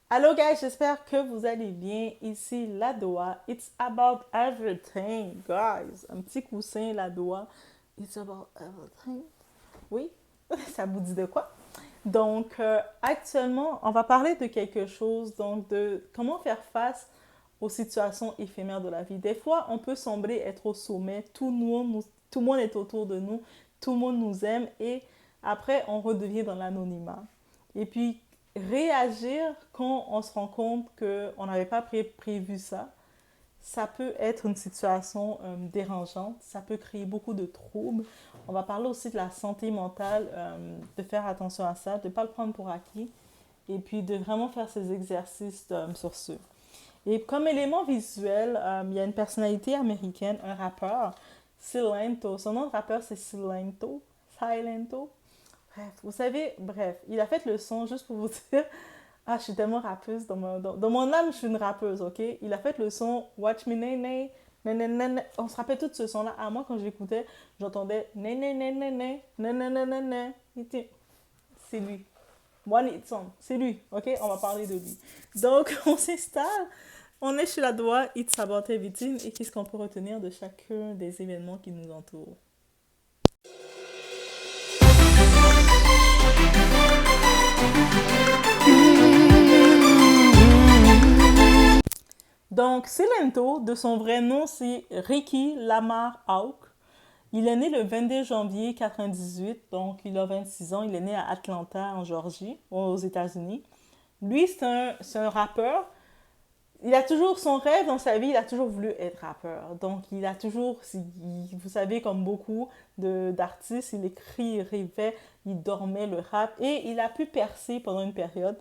Hello guys, j'espère que vous allez bien. Ici la Doha. It's about everything, guys. Un petit coussin la Doha. It's about everything. Oui, ça vous dit de quoi? Donc, actuellement, on va parler de quelque chose, donc de comment faire face aux situations éphémères de la vie. Des fois, on peut sembler être au sommet, tout le monde est autour de nous, tout le monde nous aime et après, on redevient dans l'anonymat. Et puis, réagir quand on se rend compte qu'on n'avait pas prévu ça, ça peut être une situation dérangeante, ça peut créer beaucoup de troubles. On va parler aussi de la santé mentale, de faire attention à ça, de ne pas le prendre pour acquis, et puis de vraiment faire ces exercices sur ce. Et comme élément visuel, il y a une personnalité américaine, un rappeur, Silento. Son nom de rappeur, c'est Silento. Silento. Bref, vous savez, bref, il a fait le son, juste pour vous dire, ah, je suis tellement rappeuse, dans mon âme, je suis une rappeuse, ok? Il a fait le son Watch Me Nene, Nene, on se rappelle tout ce son-là. Ah, moi, quand j'écoutais, j'entendais Nene, Nene, Nene, Nene, Nene, Nene. C'est lui. One Hit Song, c'est lui, ok? On va parler de lui. Donc, on s'installe, on est chez la Doha, It's About Everything, et qu'est-ce qu'on peut retenir de chacun des événements qui nous entourent? Donc, Silento, de son vrai nom, c'est Ricky Lamar Hawk. Il est né le 22 janvier 98, donc il a 26 ans. Il est né à Atlanta, en Georgie, aux États-Unis. Lui, c'est un rappeur. Il a toujours son rêve dans sa vie, il a toujours voulu être rappeur. Donc, il a toujours, vous savez, comme beaucoup d'artistes, il écrit, il rêvait, il dormait le rap et il a pu percer pendant une période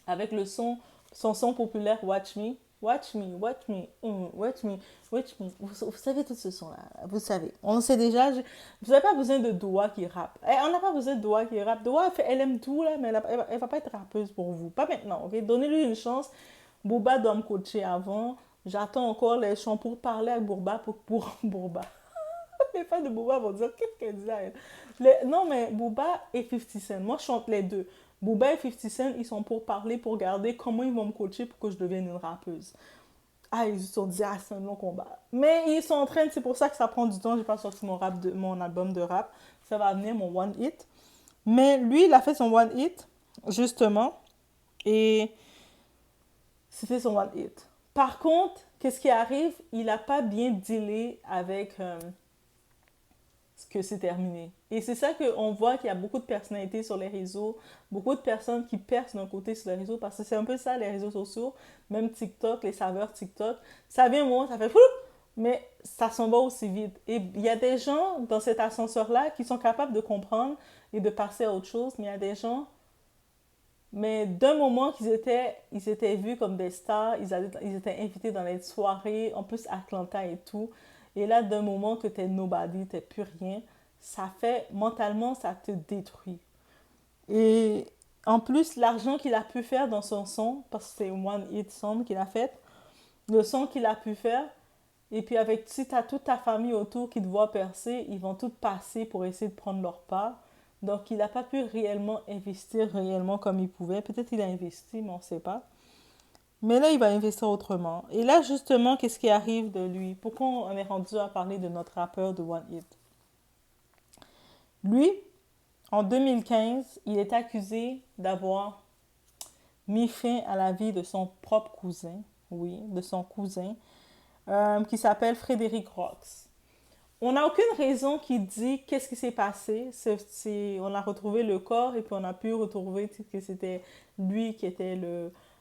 avec son son populaire Watch Me. Watch me, watch me, watch me, watch me. Vous savez tout ce son-là, vous savez. On le sait déjà. Vous n'avez pas besoin de Doha qui rappe. On n'a pas besoin de Doha qui rappe. Doha, elle aime tout, là, mais elle va pas être rappeuse pour vous. Pas maintenant, ok? Donnez-lui une chance. Booba doit me coacher avant. J'attends encore les chants pour parler avec Booba. Pour Booba. Les fans de Booba vont dire qu'est-ce qu'elle dit là, elle. Non, mais Booba et 50 Cent, moi je chante les deux. Booba et 50 Cent, ils sont pour parler, pour regarder comment ils vont me coacher pour que je devienne une rappeuse. Ah, ils se sont dit, ah, c'est un long combat. Mais ils sont en train, c'est pour ça que ça prend du temps. J'ai pas sorti mon album de rap. Ça va venir, mon One Hit. Mais lui, il a fait son One Hit, justement. Et c'était son One Hit. Par contre, qu'est-ce qui arrive? Il n'a pas bien dealé avec que c'est terminé. Et c'est ça qu'on voit qu'il y a beaucoup de personnalités sur les réseaux, beaucoup de personnes qui percent d'un côté sur les réseaux, parce que c'est un peu ça, les réseaux sociaux, même TikTok, les saveurs TikTok. Ça vient un moment, ça fait fou, mais ça s'en va aussi vite. Et il y a des gens dans cet ascenseur-là qui sont capables de comprendre et de passer à autre chose, mais il y a des gens, mais d'un moment ils étaient vus comme des stars, ils étaient invités dans les soirées, en plus Atlanta et tout. Et là, d'un moment que t'es nobody, t'es plus rien, ça fait, mentalement, ça te détruit. Et en plus, l'argent qu'il a pu faire dans son son, parce que c'est One Hit Song qu'il a fait, le son qu'il a pu faire, et puis avec, si t'as toute ta famille autour qui te voit percer, ils vont tous passer pour essayer de prendre leur part. Donc, il n'a pas pu réellement investir réellement comme il pouvait. Peut-être qu'il a investi, mais on ne sait pas. Mais là, il va investir autrement. Et là, justement, qu'est-ce qui arrive de lui? Pourquoi on est rendu à parler de notre rappeur de One Hit? Lui, en 2015, il est accusé d'avoir mis fin à la vie de son propre cousin, oui, de son cousin, qui s'appelle Frédéric Rox. On n'a aucune raison qui dit qu'est-ce qui s'est passé. On a retrouvé le corps et puis on a pu retrouver que c'était lui qui était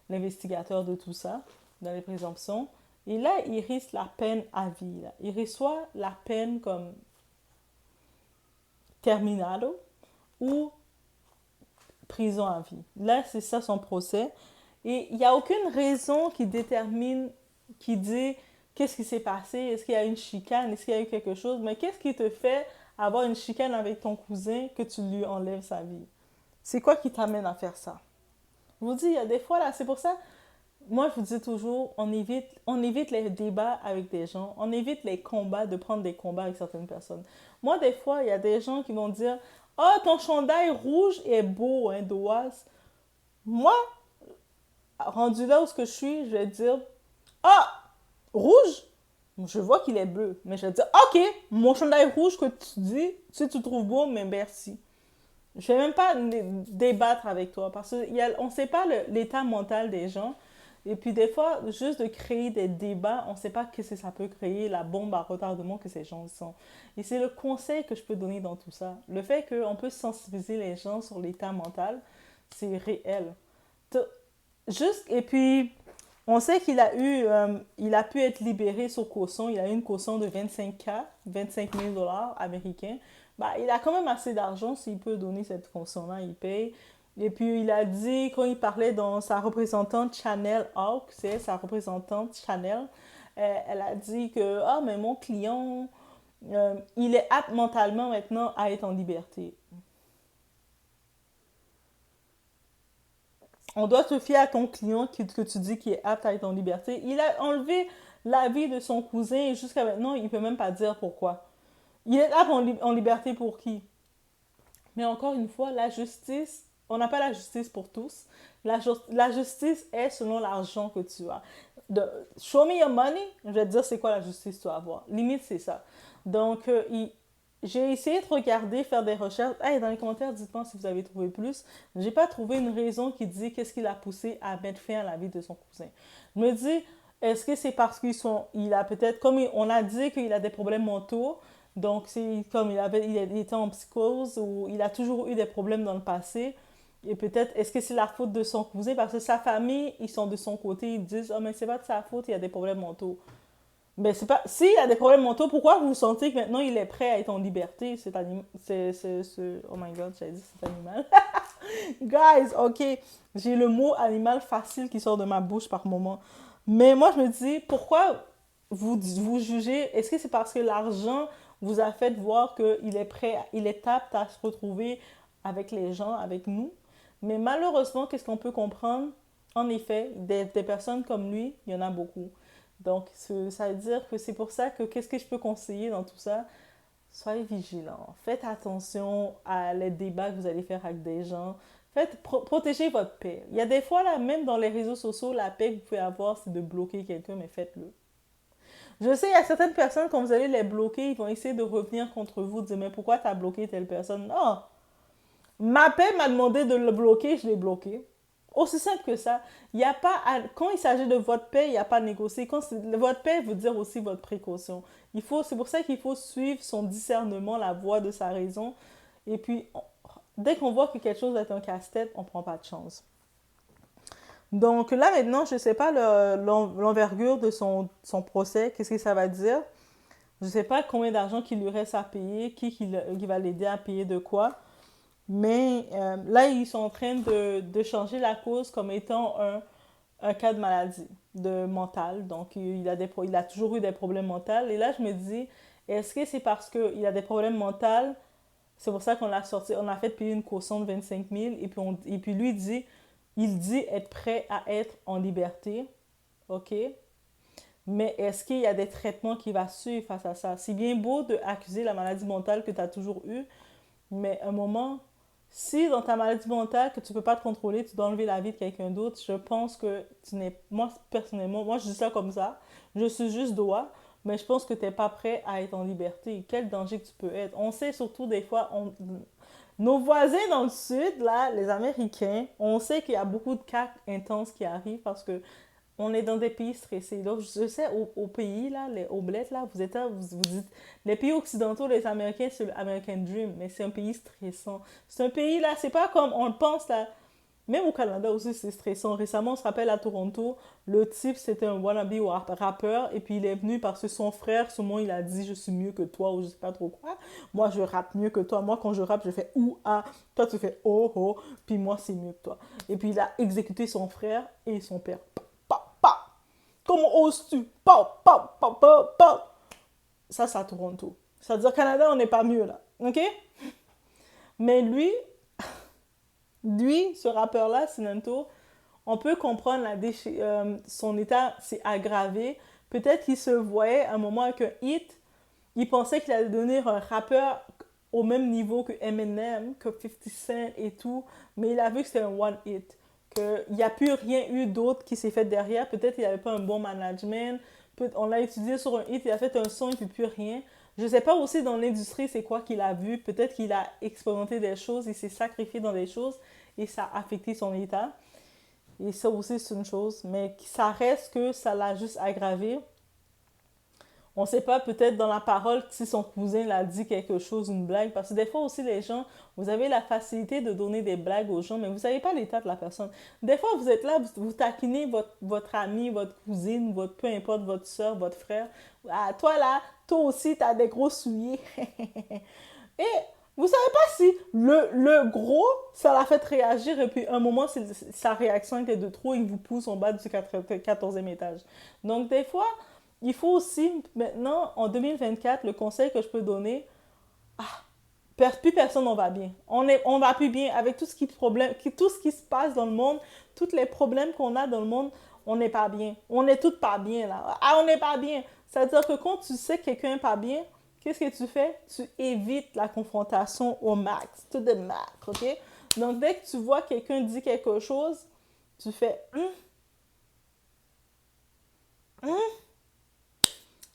l'investigateur de tout ça, dans les présomptions. Et là, il risque la peine à vie. Là. Il reçoit la peine comme terminale ou prison à vie. Là, c'est ça son procès. Et il n'y a aucune raison qui détermine, qui dit qu'est-ce qui s'est passé, est-ce qu'il y a une chicane, est-ce qu'il y a eu quelque chose, mais qu'est-ce qui te fait avoir une chicane avec ton cousin que tu lui enlèves sa vie? C'est quoi qui t'amène à faire ça? Je vous dis, il y a des fois là, c'est pour ça, moi je vous dis toujours, on évite les débats avec des gens, on évite les combats, de prendre des combats avec certaines personnes. Moi, des fois, il y a des gens qui vont dire, oh, ton chandail rouge est beau, hein, Doaz. Moi, rendu là où ce que je suis, je vais dire, ah, rouge, je vois qu'il est bleu. Mais je vais dire, ok, mon chandail rouge que tu dis, si tu trouves beau, mais merci. Je vais même pas débattre avec toi parce qu'on ne sait pas l'état mental des gens. Et puis des fois, juste de créer des débats, on ne sait pas qu'est-ce que ça peut créer, la bombe à retardement que ces gens sont. Et c'est le conseil que je peux donner dans tout ça. Le fait qu'on peut sensibiliser les gens sur l'état mental, c'est réel. Juste, et puis, on sait qu'il a eu, il a pu être libéré sur caution. Il a eu une caution de 25K, 25 000 dollars américains. Bah, il a quand même assez d'argent. S'il peut donner cette caution-là, il paye. Et puis, il a dit, quand il parlait dans sa représentante Chanel Hawk, c'est sa représentante Chanel, elle a dit que, ah, mais mon client, il est apte mentalement maintenant à être en liberté. On doit se fier à ton client que tu dis qui est apte à être en liberté. Il a enlevé la vie de son cousin et jusqu'à maintenant, il ne peut même pas dire pourquoi. Il est apte en liberté pour qui? Mais encore une fois, la justice, on n'a pas la justice pour tous. La justice est selon l'argent que tu as. De, show me your money, je vais te dire c'est quoi la justice que tu vas avoir. Limite, c'est ça. Donc, j'ai essayé de regarder, faire des recherches. Hey, dans les commentaires, dites-moi si vous avez trouvé plus. J'ai pas trouvé une raison qui dit qu'est-ce qui l'a poussé à mettre fin à la vie de son cousin. Je me dis, est-ce que c'est parce il a peut-être, comme on a dit qu'il a des problèmes mentaux, donc c'est comme il était en psychose ou il a toujours eu des problèmes dans le passé. Et peut-être, est-ce que c'est la faute de son cousin? Parce que sa famille, ils sont de son côté, ils disent, oh, mais c'est pas de sa faute, il y a des problèmes mentaux. Mais c'est pas. S'il a des problèmes mentaux, pourquoi vous sentez que maintenant il est prêt à être en liberté, cet animal? Oh my god, j'avais dit cet animal. Guys, ok, j'ai le mot animal facile qui sort de ma bouche par moment. Mais moi, je me dis, pourquoi vous jugez? Est-ce que c'est parce que l'argent vous a fait voir qu'il est prêt, il est apte à se retrouver avec les gens, avec nous? Mais malheureusement, qu'est-ce qu'on peut comprendre? En effet, des personnes comme lui, il y en a beaucoup. Donc, ça veut dire que c'est pour ça que qu'est-ce que je peux conseiller dans tout ça? Soyez vigilants. Faites attention à les débats que vous allez faire avec des gens. Protégez votre paix. Il y a des fois, là, même dans les réseaux sociaux, la paix que vous pouvez avoir, c'est de bloquer quelqu'un, mais faites-le. Je sais, il y a certaines personnes, quand vous allez les bloquer, ils vont essayer de revenir contre vous, dire, mais pourquoi tu as bloqué telle personne? Non, ma paix m'a demandé de le bloquer, je l'ai bloqué. Aussi simple que ça. Il y a pas quand il s'agit de votre paix, il n'y a pas à négocier. Votre paix veut dire aussi votre précaution. C'est pour ça qu'il faut suivre son discernement, la voie de sa raison. Et puis, dès qu'on voit que quelque chose est un casse-tête, on ne prend pas de chance. Donc là maintenant, je ne sais pas l'envergure de son procès, qu'est-ce que ça va dire. Je ne sais pas combien d'argent qu'il lui reste à payer, qui va l'aider à payer de quoi. Mais là, ils sont en train de changer la cause comme étant un cas de maladie de mentale. Donc, il a toujours eu des problèmes mentaux. Et là, je me dis, est-ce que c'est parce qu'il a des problèmes mentaux? C'est pour ça qu'on l'a sorti, on a fait payer une caution de 25 000. Et puis lui il dit être prêt à être en liberté. OK? Mais est-ce qu'il y a des traitements qui vont suivre face à ça? C'est bien beau d'accuser la maladie mentale que tu as toujours eue, mais à un moment, si dans ta maladie mentale que tu ne peux pas te contrôler, tu dois enlever la vie de quelqu'un d'autre, je pense que tu n'es... Moi, personnellement, moi, je dis ça comme ça. Je suis juste droit, mais je pense que tu n'es pas prêt à être en liberté. Quel danger que tu peux être. On sait surtout des fois, nos voisins dans le sud, là, les Américains, on sait qu'il y a beaucoup de cas intenses qui arrivent parce que on est dans des pays stressés. Donc, je sais, au pays, là, au bled, là, vous êtes là, vous dites, les pays occidentaux, les Américains, c'est l'American Dream, mais c'est un pays stressant. C'est un pays, là, c'est pas comme on le pense, là. Même au Canada aussi, c'est stressant. Récemment, on se rappelle à Toronto, le type, c'était un wannabe rappeur, et puis il est venu parce que son frère, souvent, il a dit, je suis mieux que toi, ou je sais pas trop quoi. Moi, je rappe mieux que toi. Moi, quand je rappe, je fais ou ah. Toi, tu fais oh oh, puis moi, c'est mieux que toi. Et puis, il a exécuté son frère et son père. Comment oses-tu? Pau, pau, pau, pau, pau. Ça, c'est à Toronto. Ça veut dire Canada, on n'est pas mieux là. OK? Mais lui, ce rappeur-là, Sinanto, on peut comprendre son état s'est aggravé. Peut-être qu'il se voyait à un moment avec un hit. Il pensait qu'il allait devenir un rappeur au même niveau que Eminem, que 50 Cent et tout. Mais il a vu que c'était un one hit. qu'il n'y a plus rien eu d'autre qui s'est fait derrière. Peut-être qu'il n'y avait pas un bon management. On l'a utilisé sur un hit, il a fait un son et puis plus rien. Je ne sais pas aussi dans l'industrie c'est quoi qu'il a vu. Peut-être qu'il a expérimenté des choses, il s'est sacrifié dans des choses et ça a affecté son état. Et ça aussi c'est une chose. Mais ça reste que ça l'a juste aggravé. On ne sait pas, peut-être dans la parole, si son cousin l'a dit quelque chose, une blague. Parce que des fois aussi, les gens, vous avez la facilité de donner des blagues aux gens, mais vous ne savez pas l'état de la personne. Des fois, vous êtes là, vous taquinez votre ami, votre cousine, peu importe, votre soeur, votre frère. Ah, toi là, toi aussi, tu as des gros souliers. Et vous savez pas si le gros, ça l'a fait réagir et puis un moment, sa réaction était de trop, il vous pousse en bas du 14e étage. Donc des fois, il faut aussi, maintenant, en 2024, le conseil que je peux donner, plus personne n'en va bien. On va plus bien avec tout ce qui se passe dans le monde, tous les problèmes qu'on a dans le monde, on n'est pas bien. On n'est toutes pas bien, là. Ah, on n'est pas bien. C'est-à-dire que quand tu sais que quelqu'un n'est pas bien, qu'est-ce que tu fais? Tu évites la confrontation au max, to the max, ok? Donc, dès que tu vois quelqu'un dire quelque chose, tu fais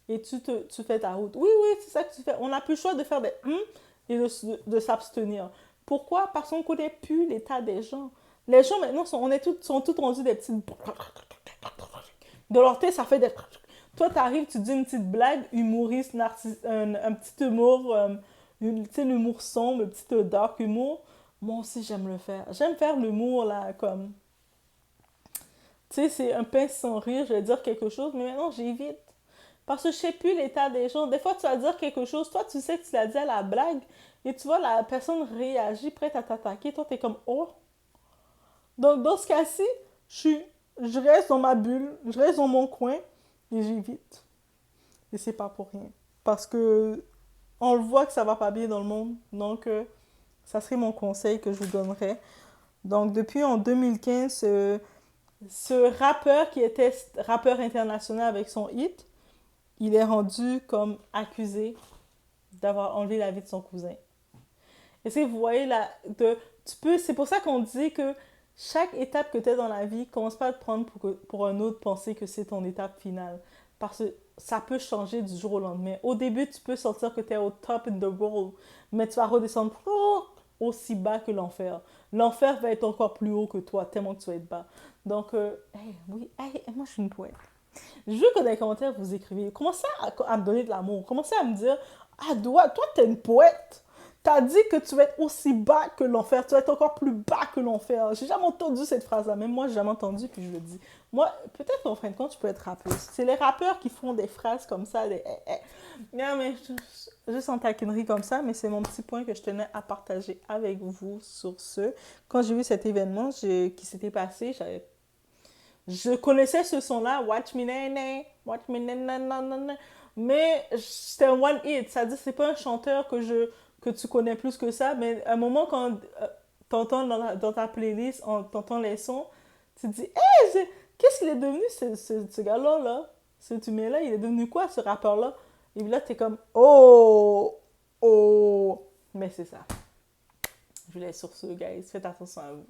et tu fais ta route. Oui, oui, c'est ça que tu fais. On n'a plus le choix de faire des et de s'abstenir. Pourquoi? Parce qu'on ne connaît plus l'état des gens. Les gens maintenant sont tous rendus des petites. De leur tête, ça fait des. Toi, tu arrives, tu dis une petite blague, humoriste, un petit humour, l'humour sombre, un petit dark humour. Moi aussi, j'aime le faire. J'aime faire l'humour, là, comme. Tu sais, c'est un pince sans rire, je vais dire quelque chose, mais maintenant, j'évite. Parce que je sais plus l'état des gens. Des fois, tu vas dire quelque chose, toi, tu sais que tu l'as dit à la blague, et tu vois, la personne réagit, prête à t'attaquer. Toi, t'es comme, oh. Donc, dans ce cas-ci, je reste dans ma bulle, je reste dans mon coin, et j'évite. Et c'est pas pour rien. Parce que on le voit que ça va pas bien dans le monde. Donc, ça serait mon conseil que je vous donnerais. Donc, depuis en 2015, ce rappeur qui était rappeur international avec son hit, il est rendu comme accusé d'avoir enlevé la vie de son cousin. Est-ce que vous voyez là, c'est pour ça qu'on dit que chaque étape que tu es dans la vie, commence pas à te prendre pour un autre penser que c'est ton étape finale. Parce que ça peut changer du jour au lendemain. Au début, tu peux sentir que tu es au top in the world, mais tu vas redescendre aussi bas que l'enfer. L'enfer va être encore plus haut que toi, tellement que tu vas être bas. Donc, oui, moi je suis une poète. Je veux que dans les commentaires, vous écrivez. Commencez à me donner de l'amour. Commencez à me dire, ah, toi, t'es une poète. T'as dit que tu vas être aussi bas que l'enfer. Tu vas être encore plus bas que l'enfer. J'ai jamais entendu cette phrase-là. Même moi, j'ai jamais entendu, puis je le dis. Moi, peut-être qu'en fin de compte, tu peux être rappeuse. C'est les rappeurs qui font des phrases comme ça, Non, mais juste en taquinerie comme ça, mais c'est mon petit point que je tenais à partager avec vous sur ce. Quand j'ai vu cet événement qui s'était passé, je connaissais ce son-là, Watch Me Nene, Watch Me Nene, mais c'était un one hit, c'est-à-dire c'est pas un chanteur que tu connais plus que ça, mais à un moment quand t'entends dans ta playlist, t'entends les sons, tu te dis, hey, qu'est-ce qu'il est devenu ce gars-là, là? Ce humain-là, il est devenu quoi, ce rappeur-là? Et puis là, t'es comme, oh, oh, mais c'est ça. Je vous laisse sur ce, guys, faites attention à vous.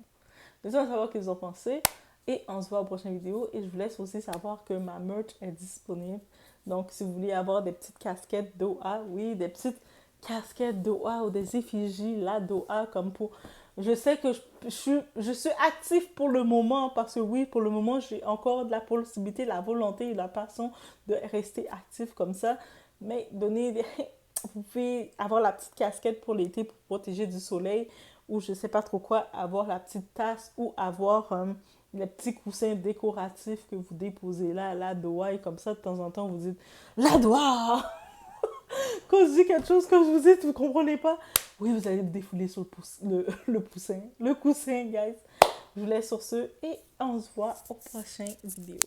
Laissez-moi savoir ce que vous en pensez. Et on se voit aux prochaines vidéos. Et je vous laisse aussi savoir que ma merch est disponible. Donc, si vous voulez avoir des petites casquettes d'OA, oui, des petites casquettes d'OA ou des effigies là d'OA comme pour... Je sais que je suis active pour le moment parce que oui, pour le moment, j'ai encore de la possibilité, la volonté et la passion de rester active comme ça. Mais vous pouvez avoir la petite casquette pour l'été pour protéger du soleil ou je sais pas trop quoi, avoir la petite tasse ou avoir... les petits coussins décoratifs que vous déposez là, la doigt, et comme ça, de temps en temps, vous dites la doigt! Quand je dis quelque chose que je vous dites, vous ne comprenez pas. Oui, vous allez me défouler sur le poussin. Le coussin, guys. Je vous laisse sur ce et on se voit aux prochaines vidéos.